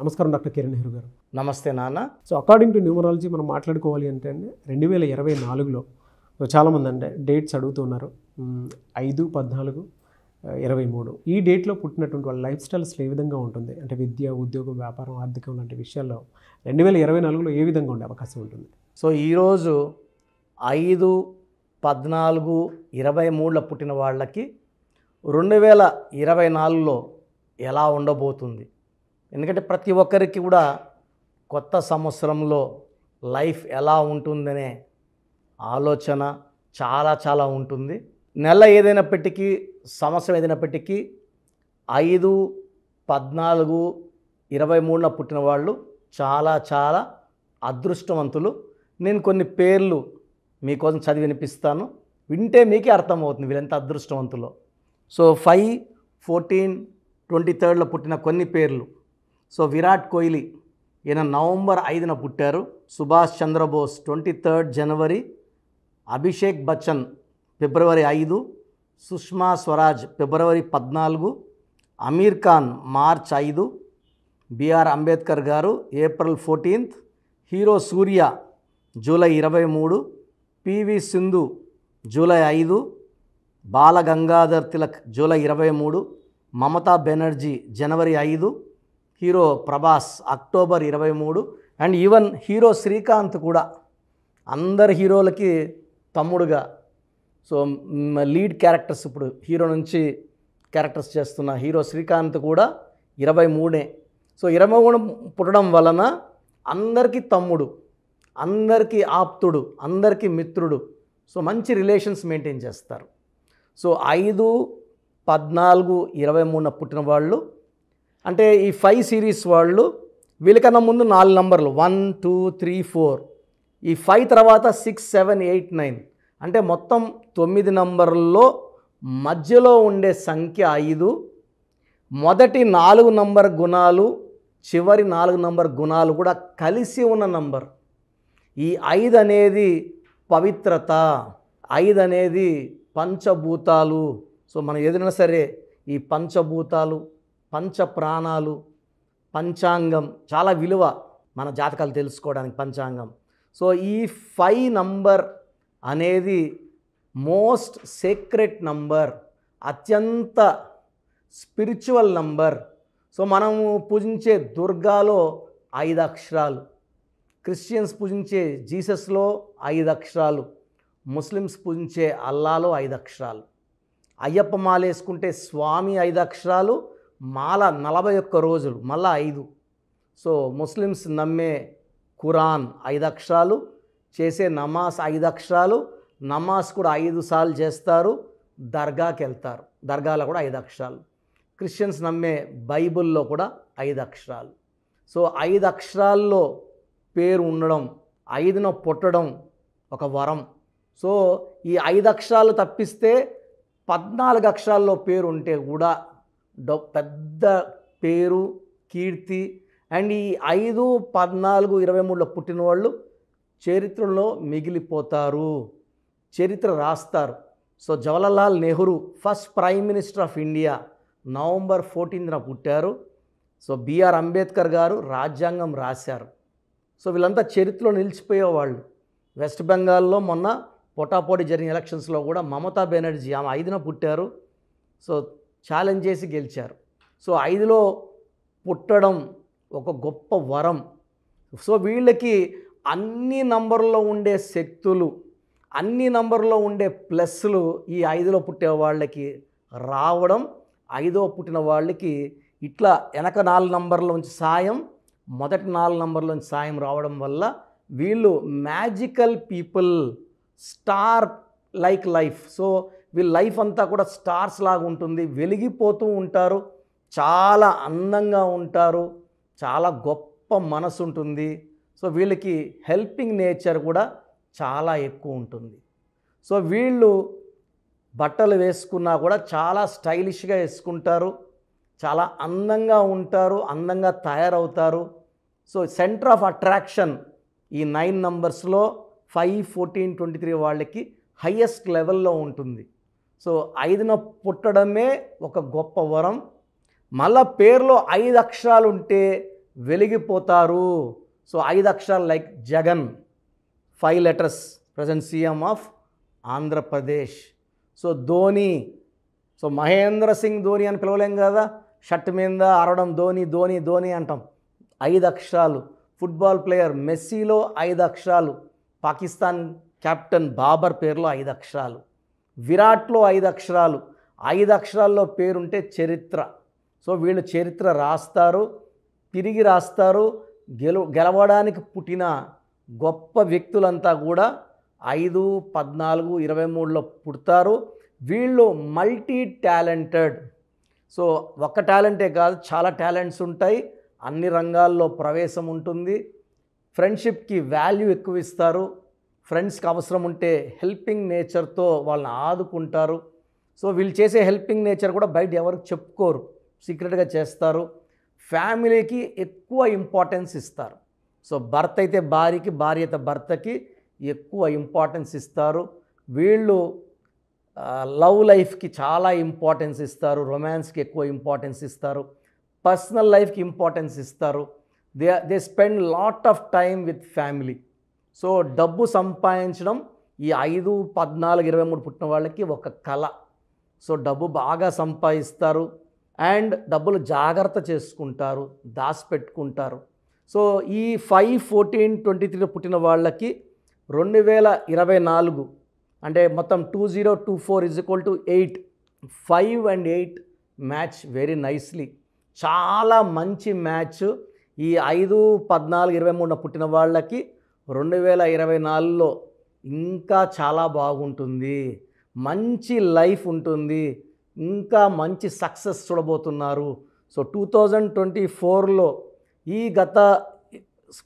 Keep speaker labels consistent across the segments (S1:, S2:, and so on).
S1: నమస్కారం డాక్టర్ కిరణ్ నెహ్రూ గారు.
S2: నమస్తే నాన్న.
S1: సో అకార్డింగ్ టు న్యూమరాలజీ మనం మాట్లాడుకోవాలి అంటే అండి 2024లో చాలామంది అంటే డేట్స్ అడుగుతున్నారు. 5, 14, 23 ఈ డేట్లో పుట్టినటువంటి వాళ్ళ లైఫ్ స్టైల్స్ ఏ విధంగా ఉంటుంది అంటే విద్య, ఉద్యోగం, వ్యాపారం, ఆర్థికం లాంటి విషయాల్లో 2024లో ఏ విధంగా ఉండే అవకాశం ఉంటుంది?
S2: సో ఈరోజు 5, 14, 23లో పుట్టిన వాళ్ళకి 2024లో ఎలా ఉండబోతుంది? ఎందుకంటే ప్రతి ఒక్కరికి కూడా కొత్త సంవత్సరంలో లైఫ్ ఎలా ఉంటుందనే ఆలోచన చాలా ఉంటుంది. నెల ఏదైనప్పటికీ, సంవత్సరం ఏదైనప్పటికీ 5, 14, 23లో పుట్టిన వాళ్ళు చాలా అదృష్టవంతులు. నేను కొన్ని పేర్లు మీకోసం చదివి వినిపిస్తాను, వింటే మీకే అర్థమవుతుంది వీళ్ళెంత అదృష్టవంతులో. సో 5, 14, 23లో పుట్టిన కొన్ని పేర్లు. సో విరాట్ కోహ్లీ, ఈయన నవంబర్ 5న పుట్టారు. సుభాష్ చంద్రబోస్ 23 జనవరి. అభిషేక్ బచ్చన్ ఫిబ్రవరి 5. సుష్మా స్వరాజ్ ఫిబ్రవరి 14. అమీర్ ఖాన్ మార్చ్ 5. బిఆర్ అంబేద్కర్ గారు April 14. Hero Surya July 23. PV Sindhu July 5. Bala Gangadhar Tilak July 23. Mamata Banerjee January 5. Hero Prabhas October 23. And even hero Srikanth కూడా అందరు హీరోలకి తమ్ముడుగా, సో లీడ్ క్యారెక్టర్స్ ఇప్పుడు హీరో నుంచి క్యారెక్టర్స్ చేస్తున్న హీరో శ్రీకాంత్ కూడా 23. సో 23 పుట్టడం వలన అందరికీ తమ్ముడు, అందరికీ ఆప్తుడు, అందరికీ మిత్రుడు. సో మంచి రిలేషన్స్ మెయింటైన్ చేస్తారు. సో 5, 14, 23 పుట్టిన వాళ్ళు అంటే ఈ 5 సిరీస్ వాళ్ళు, వీళ్ళకన్నా ముందు 4 నంబర్లు 1, 2, 3, 4. ఈ 5 తర్వాత 6, 7, 8, 9 అంటే మొత్తం 9 నంబర్లలో మధ్యలో ఉండే సంఖ్య 5. మొదటి 4 నంబర్ గుణాలు, చివరి 4 నంబర్ గుణాలు కూడా కలిసి ఉన్న నంబర్. ఈ 5 అనేది పవిత్రత, 5 అనేది పంచభూతాలు. సో మనం ఏదైనా సరే ఈ పంచభూతాలు, పంచ ప్రాణాలు, పంచాంగం చాలా విలువ మన జాతకాలు తెలుసుకోవడానికి పంచాంగం. సో ఈ 5 నంబర్ అనేది మోస్ట్ సీక్రెట్ నంబర్, అత్యంత స్పిరిచువల్ నంబర్. సో మనము పూజించే దుర్గాలో 5 అక్షరాలు, క్రిస్టియన్స్ పూజించే జీసస్లో 5 అక్షరాలు, ముస్లిమ్స్ పూజించే అల్లాలో 5 అక్షరాలు, అయ్యప్ప మాల వేసుకుంటే స్వామి 5 అక్షరాలు, మాల 41 రోజులు మళ్ళా 5. సో ముస్లిమ్స్ నమ్మే ఖురాన్ 5 అక్షరాలు, చేసే నమాజ్ 5 అక్షరాలు, నమాజ్ కూడా 5 సార్లు చేస్తారు, దర్గాకి వెళ్తారు, దర్గాలో కూడా 5 అక్షరాలు. క్రిస్టియన్స్ నమ్మే బైబిల్లో కూడా 5 అక్షరాలు. సో 5 అక్షరాల్లో పేరు ఉండడం, 5న పుట్టడం ఒక వరం. సో ఈ 5 అక్షరాలు తప్పిస్తే 14 అక్షరాల్లో పేరు ఉంటే కూడా పెద్ద పేరు, కీర్తి. అండ్ ఈ 5, 14, 23లో పుట్టిన వాళ్ళు చరిత్రలో మిగిలిపోతారు, చరిత్ర రాస్తారు. So Jawaharlal Nehru first prime minister of India November 14న పుట్టారు. సో బిఆర్ అంబేద్కర్ గారు రాజ్యాంగం రాశారు. సో వీళ్ళంతా చరిత్రలో నిలిచిపోయేవాళ్ళు. వెస్ట్ బెంగాల్లో మొన్న పోటాపోటీ జరిగిన ఎలక్షన్స్లో కూడా మమతా బెనర్జీ ఆమె 5న పుట్టారు. సో ఛాలెంజ్ చేసి గెలిచారు. సో 5లో పుట్టడం ఒక గొప్ప వరం. సో వీళ్ళకి అన్ని నంబర్లో ఉండే శక్తులు, అన్ని నంబర్లో ఉండే ప్లస్లు ఈ 5లో పుట్టే వాళ్ళకి రావడం, 5వ పుట్టిన వాళ్ళకి ఇట్లా వెనక 4 నంబర్లోంచి సాయం, మొదటి 4 నంబర్లోంచి సాయం రావడం వల్ల వీళ్ళు magical people, star like life. So వీళ్ళ లైఫ్ అంతా కూడా స్టార్స్ లాగా ఉంటుంది, వెలిగిపోతూ ఉంటారు, చాలా అందంగా ఉంటారు, చాలా గొప్ప మనసు ఉంటుంది. సో వీళ్ళకి హెల్పింగ్ నేచర్ కూడా చాలా ఎక్కువ ఉంటుంది. సో వీళ్ళు బట్టలు వేసుకున్నా కూడా చాలా స్టైలిష్గా వేసుకుంటారు, చాలా అందంగా ఉంటారు, అందంగా తయారవుతారు. సో సెంటర్ ఆఫ్ అట్రాక్షన్ ఈ 9 నంబర్స్లో 5, 14, 23 వాళ్ళకి హయ్యెస్ట్ లెవెల్లో ఉంటుంది. సో 5న పుట్టడమే ఒక గొప్ప వరం. మళ్ళా పేరులో 5 అక్షరాలు ఉంటే వెలిగిపోతారు. సో 5 అక్షరాలు like Jagan, 5 letters present CM of Andhra Pradesh. So Dhoni, so Mahindra Singh Dhoni అని పిలవలేం కదా, షర్ట్ మీద అరవడం ధోని ధోని ధోని అంటాం. 5 అక్షరాలు. ఫుట్బాల్ ప్లేయర్ మెస్సీలో 5 అక్షరాలు. పాకిస్తాన్ కెప్టెన్ బాబర్ పేరులో 5 అక్షరాలు. విరాట్లో 5 అక్షరాలు. 5 అక్షరాల్లో పేరుంటే చరిత్ర. సో వీళ్ళు చరిత్ర రాస్తారు, తిరిగి రాస్తారు. గెలవడానికి పుట్టిన గొప్ప వ్యక్తులంతా కూడా 5, 14, 23లో పుడతారు. వీళ్ళు మల్టీ టాలెంటెడ్. సో ఒక్క టాలెంటే కాదు, చాలా టాలెంట్స్ ఉంటాయి. అన్ని రంగాల్లో ప్రవేశం ఉంటుంది. ఫ్రెండ్షిప్కి వాల్యూ ఎక్కువ ఇస్తారు. ఫ్రెండ్స్కి అవసరం ఉంటే హెల్పింగ్ నేచర్తో వాళ్ళని ఆదుకుంటారు. సో వీళ్ళు చేసే హెల్పింగ్ నేచర్ కూడా బయట ఎవరికి చెప్పుకోరు, సీక్రెట్గా చేస్తారు. ఫ్యామిలీకి ఎక్కువ ఇంపార్టెన్స్ ఇస్తారు. సో భర్త అయితే భార్యకి, భార్య అయితే భర్తకి ఎక్కువ ఇంపార్టెన్స్ ఇస్తారు. వీళ్ళు లవ్ లైఫ్కి చాలా ఇంపార్టెన్స్ ఇస్తారు, రొమాన్స్కి ఎక్కువ ఇంపార్టెన్స్ ఇస్తారు, పర్సనల్ లైఫ్కి ఇంపార్టెన్స్ ఇస్తారు. They spend lot of time with family. So డబ్బు సంపాదించడం ఈ 5, 14, 23 పుట్టిన వాళ్ళకి ఒక కళ. సో డబ్బు బాగా సంపాదిస్తారు అండ్ డబ్బులు జాగ్రత్త చేసుకుంటారు, దాచిపెట్టుకుంటారు. సో ఈ 5, 14, 23 పుట్టిన వాళ్ళకి 2024 అంటే మొత్తం 2024 = 8, 5 and 8 మ్యాచ్ వెరీ నైస్లీ. చాలా మంచి మ్యాచ్. ఈ 5, 14, 23 పుట్టిన వాళ్ళకి 2024లో ఇంకా చాలా బాగుంటుంది. మంచి లైఫ్ ఉంటుంది, ఇంకా మంచి సక్సెస్ చూడబోతున్నారు. సో 2024లో ఈ గత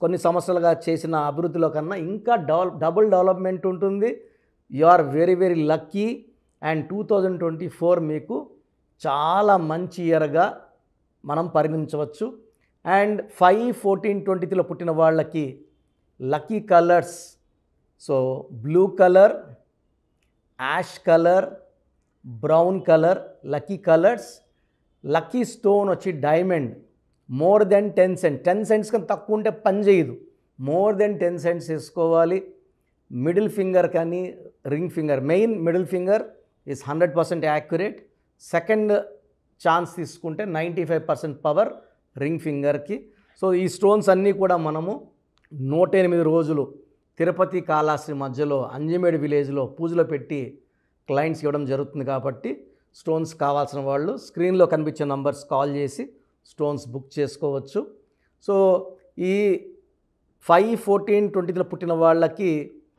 S2: కొన్ని సంవత్సరాలుగా చేసిన అభివృద్ధిలో కన్నా ఇంకా డబుల్ డెవలప్మెంట్ ఉంటుంది. You are very very lucky. And 2024 మీకు చాలా మంచి ఇయర్గా మనం పరిగణించవచ్చు. అండ్ 5, 14, 23లో పుట్టిన వాళ్ళకి lucky colours, so blue colour, ash colour, brown colour lucky colours. Lucky stone వచ్చి diamond. More than 10 cents, 10 cents కన్నా తక్కువ ఉంటే పని చేయదు. మోర్ దెన్ 10 cents వేసుకోవాలి. మిడిల్ ఫింగర్ కానీ ring finger, main middle finger is 100% accurate. Second chance తీసుకుంటే 95% power ring ఫింగర్కి. సో ఈ స్టోన్స్ అన్నీ కూడా మనము 108 రోజులు తిరుపతి కాళహస్తి మధ్యలో అంజమేడు విలేజ్లో పూజలో పెట్టి క్లయింట్స్ ఇవ్వడం జరుగుతుంది. కాబట్టి స్టోన్స్ కావాల్సిన వాళ్ళు స్క్రీన్లో కనిపించే నంబర్స్ కాల్ చేసి స్టోన్స్ బుక్ చేసుకోవచ్చు. సో ఈ 5, 14, 23లో పుట్టిన వాళ్ళకి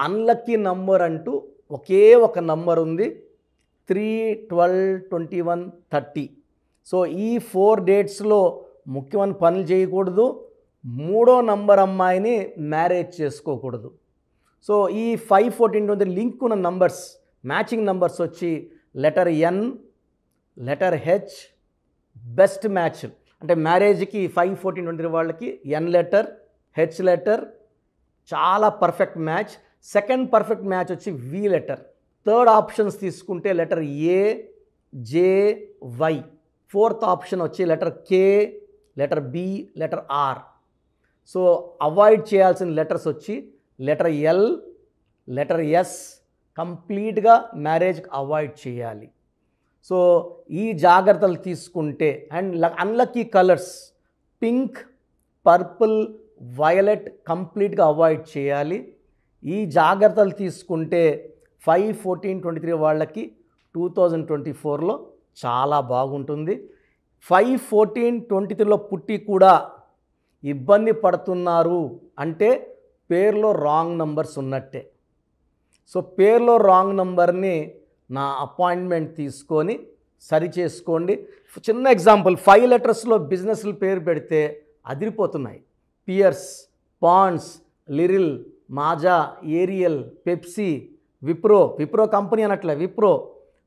S2: అన్లక్కీ నంబర్ అంటూ ఒకే ఒక నంబర్ ఉంది, 3, 12, 21, 30. సో ఈ 4 డేట్స్లో ముఖ్యమైన పనులు చేయకూడదు. 3వ నంబర్ అమ్మాయిని మ్యారేజ్ చేసుకోకూడదు. సో ఈ 5, 14, 20 లింక్ ఉన్న నంబర్స్, మ్యాచింగ్ నంబర్స్ వచ్చి letter N, letter H. Best match అంటే మ్యారేజ్కి 5, 14, 23 వాళ్ళకి N లెటర్, H లెటర్ చాలా perfect match. Second perfect match వచ్చి V లెటర్. థర్డ్ ఆప్షన్స్ తీసుకుంటే letter A, J, Y. Fourth option వచ్చి letter K, letter B, letter R. So avoid చేయాల్సిన letters వచ్చి లెటర్ L, లెటర్ S. కంప్లీట్గా మ్యారేజ్కి అవాయిడ్ చేయాలి. సో ఈ జాగ్రత్తలు తీసుకుంటే and unlucky colours pink, purple, violet కంప్లీట్గా అవాయిడ్ చేయాలి. ఈ జాగ్రత్తలు తీసుకుంటే 5, 14, 23 వాళ్ళకి 2024లో చాలా బాగుంటుంది. 5, 14, 23లో పుట్టి కూడా ఇబ్బంది పడుతున్నారు అంటే పేరులో రాంగ్ నంబర్స్ ఉన్నట్టే. సో పేరులో రాంగ్ నంబర్ని నా అపాయింట్మెంట్ తీసుకొని సరి చేసుకోండి. చిన్న ఎగ్జాంపుల్, 5 లెటర్స్లో బిజినెస్ల పేరు పెడితే అదిరిపోతున్నాయి. Pears, Pond's, Liril, Maaza, Ariel, Pepsi, Wipro company అనట్లే విప్రో.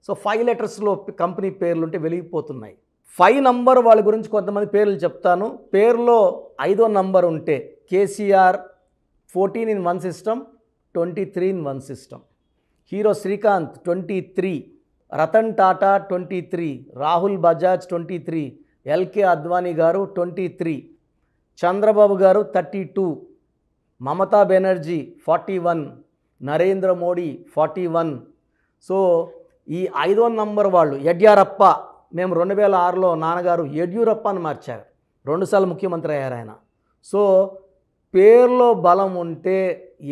S2: సో 5 లెటర్స్లో కంపెనీ పేర్లుంటే వెలిగిపోతున్నాయి. 5 నంబర్ వాళ్ళ గురించి కొంతమంది పేర్లు చెప్తాను. పేరులో 5వ నంబర్ ఉంటే KCR 14 in 1 system, 23 in 1 system. Hero Srikanth 23, Ratan Tata 23, Rahul Bajaj 23, LK Advani గారు 23, చంద్రబాబు గారు 32, మమతా బెనర్జీ 41, నరేంద్ర మోడీ 41. సో ఈ 5వ నంబర్ వాళ్ళు యడ్యూరప్ప, మేము 2006లో నాన్నగారు యడ్యూరప్ప అని మార్చారు, 2 సార్లు ముఖ్యమంత్రి అయ్యారు ఆయన. సో పేరులో బలం ఉంటే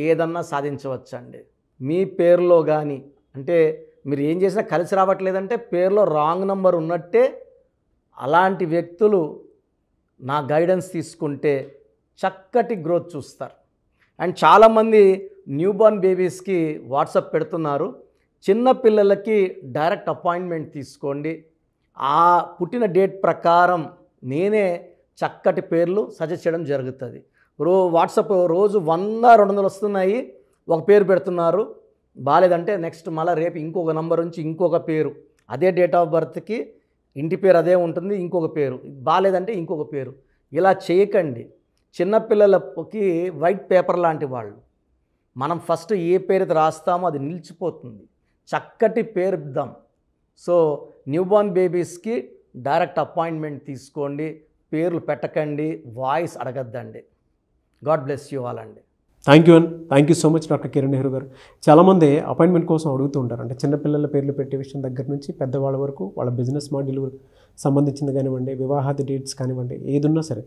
S2: ఏదన్నా సాధించవచ్చండి. మీ పేరులో కానీ అంటే మీరు ఏం చేసినా కలిసి రావట్లేదంటే పేరులో రాంగ్ నంబర్ ఉన్నట్టే. అలాంటి వ్యక్తులు నా గైడెన్స్ తీసుకుంటే చక్కటి గ్రోత్ చూస్తారు. అండ్ చాలామంది న్యూబార్న్ బేబీస్కి వాట్సాప్ పెడుతున్నారు. చిన్న పిల్లలకి డైరెక్ట్ అపాయింట్మెంట్ తీసుకోండి. ఆ పుట్టిన డేట్ ప్రకారం నేనే చక్కటి పేర్లు సజెస్ట్ చేయడం జరుగుతుంది. వాట్సాప్ రోజు 100-200 వస్తున్నాయి, ఒక పేరు పెడుతున్నారు, బాలేదంటే నెక్స్ట్ మళ్ళీ రేపు ఇంకొక నంబర్ నుంచి ఇంకొక పేరు, అదే డేట్ ఆఫ్ బర్త్కి ఇంటి పేరు అదే ఉంటుంది, ఇంకొక పేరు, బాలేదంటే ఇంకొక పేరు. ఇలా చేయకండి. చిన్నపిల్లలకి వైట్ పేపర్ లాంటి వాళ్ళు. మనం ఫస్ట్ ఏ పేరు అయితే రాస్తామో అది నిలిచిపోతుంది. చక్కటి పేరు ఇద్దాం. సో న్యూబార్న్ బేబీస్కి డైరెక్ట్ అపాయింట్మెంట్ తీసుకోండి, పేర్లు పెట్టకండి, వాయిస్ అడగద్దండి. గాడ్ బ్లెస్ యూ ఆల్ అండి.
S1: Thank you so much doctor Kiran Nehru గారు. చాలామంది అపాయింట్మెంట్ కోసం అడుగుతూ ఉంటారు. అంటే చిన్నపిల్లల పేర్లు పెట్టే విషయం దగ్గర నుంచి పెద్దవాళ్ళ వరకు వాళ్ళ బిజినెస్ మాడ్యూల్ సంబంధించింది కానివ్వండి, వివాహాది డేట్స్ కానివ్వండి, ఏదున్నా సరే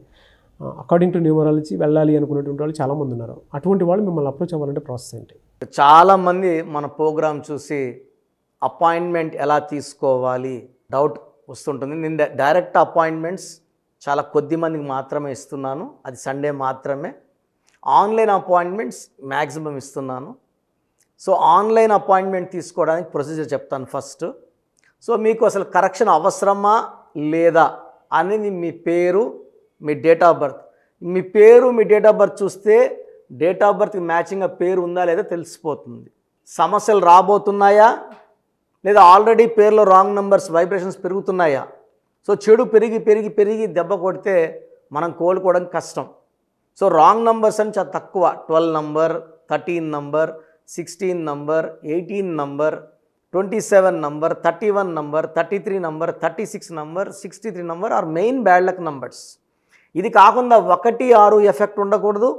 S1: అకార్డింగ్ టు న్యూమరాలజీ వెళ్ళాలి అనుకునేటువంటి వాళ్ళు చాలామంది ఉన్నారు. అటువంటి వాళ్ళు మిమ్మల్ని అప్రోచ్ అవ్వాలంటే ప్రాసెస్ ఏంటి?
S2: చాలామంది మన ప్రోగ్రామ్ చూసి అపాయింట్మెంట్ ఎలా తీసుకోవాలి డౌట్ వస్తుంటుంది. నేను డైరెక్ట్ అపాయింట్మెంట్స్ చాలా కొద్ది మందికి మాత్రమే ఇస్తున్నాను, అది సండే మాత్రమే. ఆన్లైన్ అపాయింట్మెంట్స్ మ్యాక్సిమం ఇస్తున్నాను. సో ఆన్లైన్ అపాయింట్మెంట్ తీసుకోవడానికి ప్రొసీజర్ చెప్తాను ఫస్ట్. సో మీకు అసలు కరెక్షన్ అవసరమా లేదా అనేది మీ పేరు, మీ డేట్ ఆఫ్ బర్త్. మీ పేరు, మీ డేట్ ఆఫ్ బర్త్ చూస్తే డేట్ ఆఫ్ బర్త్కి మ్యాచింగ్గా పేరు ఉందా లేదా తెలిసిపోతుంది. సమస్యలు రాబోతున్నాయా లేదా ఆల్రెడీ పేరులో రాంగ్ నెంబర్స్ వైబ్రేషన్స్ పెరుగుతున్నాయా? సో చెడు పెరిగి పెరిగి పెరిగి దెబ్బ కొడితే మనం కోలుకోవడం కష్టం. సో రాంగ్ నంబర్స్ అని చాలా తక్కువ. 12 number, 13 number, 16 number, 18 number, 27 number, 31 number, 33 number, 36 number, 63 number are main bad luck numbers. ఇది కాకుండా 1, 6 ఎఫెక్ట్ ఉండకూడదు,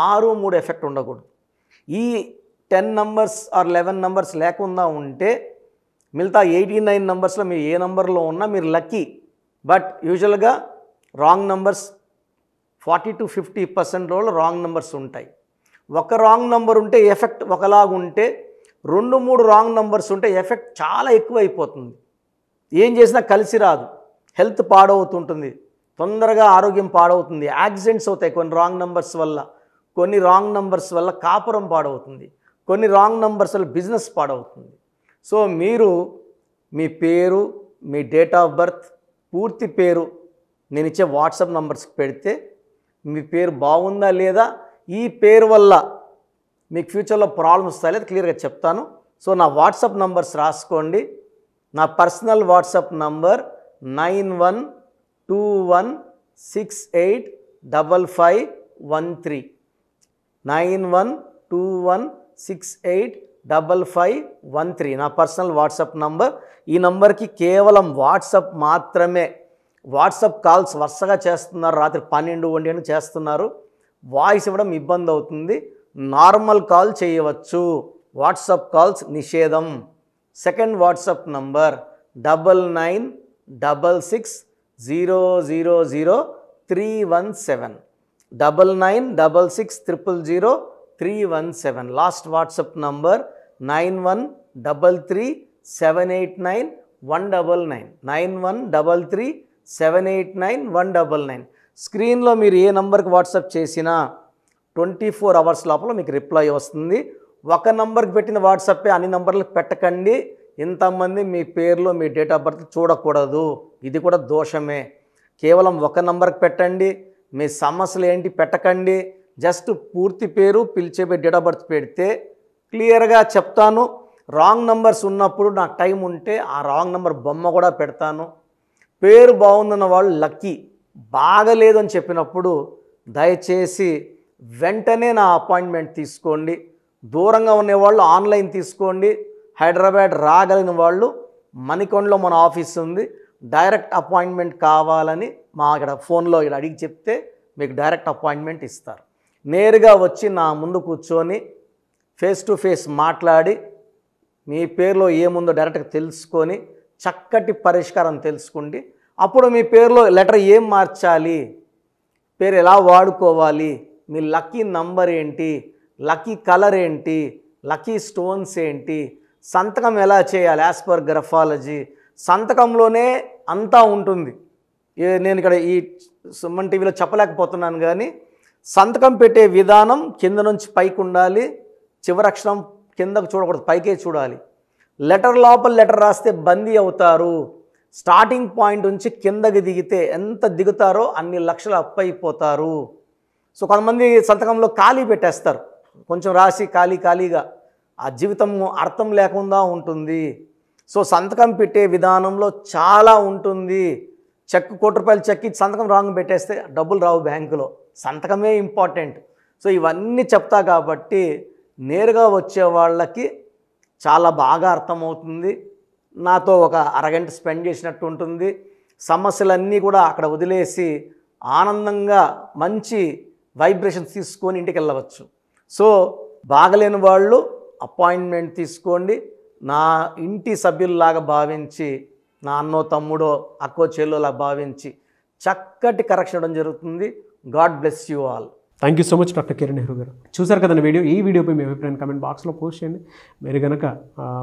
S2: 6, 3 ఎఫెక్ట్ ఉండకూడదు. ఈ 10 నంబర్స్ ఆర్ 11 నంబర్స్ లేకుండా ఉంటే మిగతా 89 నంబర్స్లో మీరు ఏ నంబర్లో ఉన్నా మీరు లక్కీ. బట్ యూజువల్గా wrong numbers 40 to 50% wrong numbers ఉంటాయి. ఒక రాంగ్ నెంబర్ ఉంటే ఎఫెక్ట్ ఒకలాగా ఉంటే 2-3 రాంగ్ నెంబర్స్ ఉంటే ఎఫెక్ట్ చాలా ఎక్కువ అయిపోతుంది. ఏం చేసినా కలిసి రాదు, హెల్త్ పాడవుతుంటుంది, తొందరగా ఆరోగ్యం పాడవుతుంది, యాక్సిడెంట్స్ అవుతాయి కొన్ని రాంగ్ నెంబర్స్ వల్ల, కొన్ని రాంగ్ నెంబర్స్ వల్ల కాపురం పాడవుతుంది, కొన్ని రాంగ్ నెంబర్స్ వల్ల బిజినెస్ పాడవుతుంది. సో మీరు మీ పేరు, మీ డేట్ ఆఫ్ బర్త్, పూర్తి పేరు నేను ఇచ్చే వాట్సాప్ నంబర్స్కి పెడితే మీ పేరు బాగుందా లేదా, ఈ పేరు వల్ల మీకు ఫ్యూచర్లో ప్రాబ్లమ్స్ వస్తాయి లేదా క్లియర్గా చెప్తాను. సో నా వాట్సాప్ నంబర్స్ రాసుకోండి. నా పర్సనల్ వాట్సాప్ నంబర్ 9121685513 9121685513 నా పర్సనల్ వాట్సాప్ నంబర్. ఈ నంబర్కి కేవలం వాట్సాప్ మాత్రమే. వాట్సాప్ కాల్స్ వరుసగా చేస్తున్నారు, రాత్రి 12-1 చేస్తున్నారు, వాయిస్ ఇవ్వడం ఇబ్బంది అవుతుంది. నార్మల్ కాల్ చేయవచ్చు, వాట్సాప్ కాల్స్ నిషేధం. Second WhatsApp number 9966000317 9966000317. Last WhatsApp number 9133789199 9133789199. స్క్రీన్లో మీరు ఏ నంబర్కి వాట్సాప్ చేసినా 24 అవర్స్ లోపల మీకు రిప్లై వస్తుంది. ఒక నంబర్కి పెట్టిన వాట్సాపే అన్ని నంబర్లకు పెట్టకండి. ఇంతమంది మీ పేర్లో మీ డేట్ ఆఫ్ బర్త్ చూడకూడదు, ఇది కూడా దోషమే. కేవలం ఒక నంబర్కి పెట్టండి. మీ సమస్యలు ఏంటి పెట్టకండి. జస్ట్ పూర్తి పేరు, పిలిచే డేట్ ఆఫ్ బర్త్ పెడితే క్లియర్గా చెప్తాను. రాంగ్ నంబర్స్ ఉన్నప్పుడు నాకు టైం ఉంటే ఆ రాంగ్ నంబర్ బొమ్మ కూడా పెడతాను. పేరు బాగుందన్న వాళ్ళు లక్కీ, బాగలేదు అని చెప్పినప్పుడు దయచేసి వెంటనే నా అపాయింట్మెంట్ తీసుకోండి. దూరంగా ఉండేవాళ్ళు ఆన్లైన్ తీసుకోండి. హైదరాబాద్ రాగలిగిన వాళ్ళు మణికొండలో మన ఆఫీస్ ఉంది. డైరెక్ట్ అపాయింట్మెంట్ కావాలని మా ఇక్కడ ఫోన్లో ఇక్కడ అడిగి చెప్తే మీకు డైరెక్ట్ అపాయింట్మెంట్ ఇస్తారు. నేరుగా వచ్చి నా ముందు కూర్చొని ఫేస్ టు ఫేస్ మాట్లాడి మీ పేరులో ఏముందో డైరెక్ట్గా తెలుసుకొని చక్కటి పరిష్కారం తెలుసుకోండి. అప్పుడు మీ పేరులో లెటర్ ఏం మార్చాలి, పేరు ఎలా వాడుకోవాలి, మీ లక్కీ నంబర్ ఏంటి, లక్కీ కలర్ ఏంటి, లక్కీ స్టోన్స్ ఏంటి, సంతకం ఎలా చేయాలి యాజ్ పర్ గ్రఫాలజీ, సంతకంలోనే అంతా ఉంటుంది. నేను ఇక్కడ ఈ సుమన్ టీవీలో చెప్పలేకపోతున్నాను కానీ సంతకం పెట్టే విధానం కింద నుంచి పైకి ఉండాలి, చివరి అక్షరం కిందకు చూడకూడదు, పైకే చూడాలి. లెటర్ లోపల లెటర్ రాస్తే బందీ అవుతారు. స్టార్టింగ్ పాయింట్ నుంచి కిందకి దిగితే ఎంత దిగుతారో అన్ని లక్షలు అప్పు అయిపోతారు. సో కొంతమంది సంతకంలో ఖాళీ పెట్టేస్తారు, కొంచెం రాసి ఖాళీగా ఆ జీవితం అర్థం లేకుండా ఉంటుంది. సో సంతకం పెట్టే విధానంలో చాలా ఉంటుంది. చెక్ ₹1 చెక్ ఇచ్చి సంతకం రాంగ్ పెట్టేస్తే డబ్బులు రావు బ్యాంకులో, సంతకమే ఇంపార్టెంట్. సో ఇవన్నీ చెప్తా కాబట్టి నేరుగా వచ్చే వాళ్ళకి చాలా బాగా అర్థమవుతుంది. నాతో ఒక అరగంట స్పెండ్ చేసినట్టు ఉంటుంది. సమస్యలన్నీ కూడా అక్కడ వదిలేసి ఆనందంగా మంచి వైబ్రేషన్స్ తీసుకొని ఇంటికి వెళ్ళవచ్చు. సో బాగలేని వాళ్ళు అపాయింట్మెంట్ తీసుకోండి. నా ఇంటి సభ్యుల్లాగా భావించి, నా అన్నో తమ్ముడో అక్కో చెల్లోలా భావించి చక్కటి కరెక్షన్ ఇవ్వడం జరుగుతుంది. God bless you all.
S1: Thank you so much doctor Kiran Nehru గారు. చూసారు కదండి వీడియో. ఈ వీడియోపై మీ అభిప్రాయం కామెంట్ బాక్స్లో పోస్ట్ చేయండి. మీరు కనుక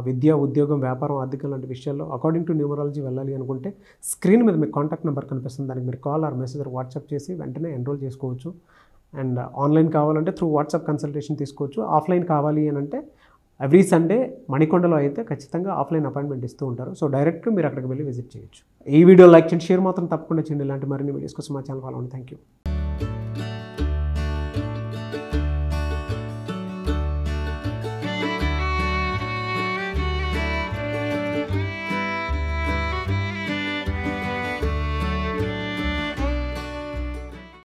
S1: విద్య, ఉద్యోగం, వ్యాపారం, ఆర్థికం లాంటి విషయాల్లో అకార్డింగ్ టు న్యూమరాలజీ వెళ్ళాలి అనుకుంటే స్క్రీన్ మీద మీకు కాంటాక్ట్ నెంబర్ కనిపిస్తుంది. దానికి మీరు కాల్ ఆర్ మెసేజ్ వాట్సాప్ చేసి వెంటనే ఎన్రోల్ చేసుకోవచ్చు. అండ్ ఆన్లైన్ కావాలంటే త్రూ వాట్సాప్ కన్సల్టేషన్ తీసుకోవచ్చు. ఆఫ్లైన్ కావాలి అని అంటే ఎవ్రీ సండే మణికొండలో అయితే ఖచ్చితంగా ఆఫ్లైన్ అపాయింట్మెంట్ ఇస్తూ ఉంటారు. సో డైరెక్ట్గా మీరు అక్కడికి వెళ్ళి విజిట్ చేయొచ్చు. ఈ వీడియో లైక్ చేయండి, షేర్ మాత్రం తప్పకుండా చేయండి. ఇలాంటి మరిన్ని వీడియోస్ కోసం మా ఛానల్ ఫాలో అవ్వండి. Thank you.